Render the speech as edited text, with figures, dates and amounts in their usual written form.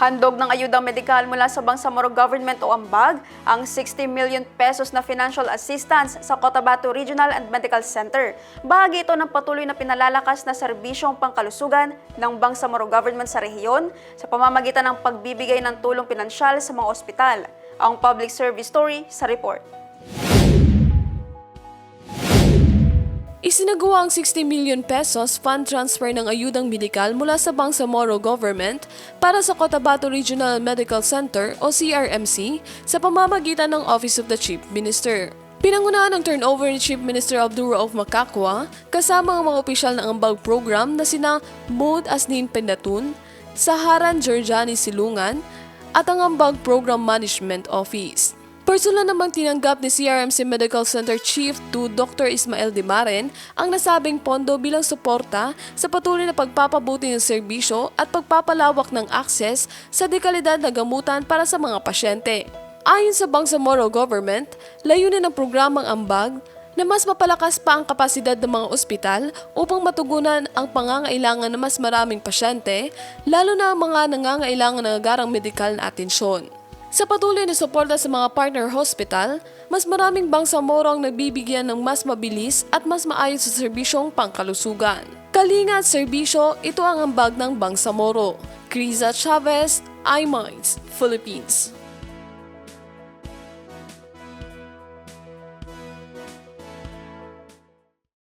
Handog ng ayudang medikal mula sa Bangsamoro Government o Ambag ang 60 million pesos na financial assistance sa Cotabato Regional and Medical Center. Bahagi ito ng patuloy na pinalalakas na serbisyong pangkalusugan ng Bangsamoro Government sa rehiyon sa pamamagitan ng pagbibigay ng tulong pinansyal sa mga ospital. Ang public service story sa report. Isinagawa ang 60 million pesos fund transfer ng ayudang medikal mula sa Bangsamoro Government para sa Cotabato Regional Medical Center o CRMC sa pamamagitan ng Office of the Chief Minister. Pinangunahan ang turnover ni Chief Minister Abdul Rauf Macacua kasama ang mga opisyal ng Ambag program na sina Maud Asnin Pendatun, Saharan Georgiani Silungan at ang Ambag Program Management Office. Personal namang tinanggap ni CRMC Medical Center Chief 2 Dr. Ismael Dimaren ang nasabing pondo bilang suporta sa patuloy na pagpapabuti ng serbisyo at pagpapalawak ng akses sa dekalidad na gamutan para sa mga pasyente. Ayon sa Bangsamoro Government, layunin ng programang Ambag na mas mapalakas pa ang kapasidad ng mga ospital upang matugunan ang pangangailangan ng mas maraming pasyente, lalo na ang mga nangangailangan ng agarang medikal na atensyon. Sa patuloy na suporta sa mga partner hospital, mas maraming Bangsamoro ang nagbibigyan ng mas mabilis at mas maayos sa serbisyong pangkalusugan. Kalinga at serbisyo, ito ang ambag ng Bangsamoro. Criza Chavez, iMinds, Philippines.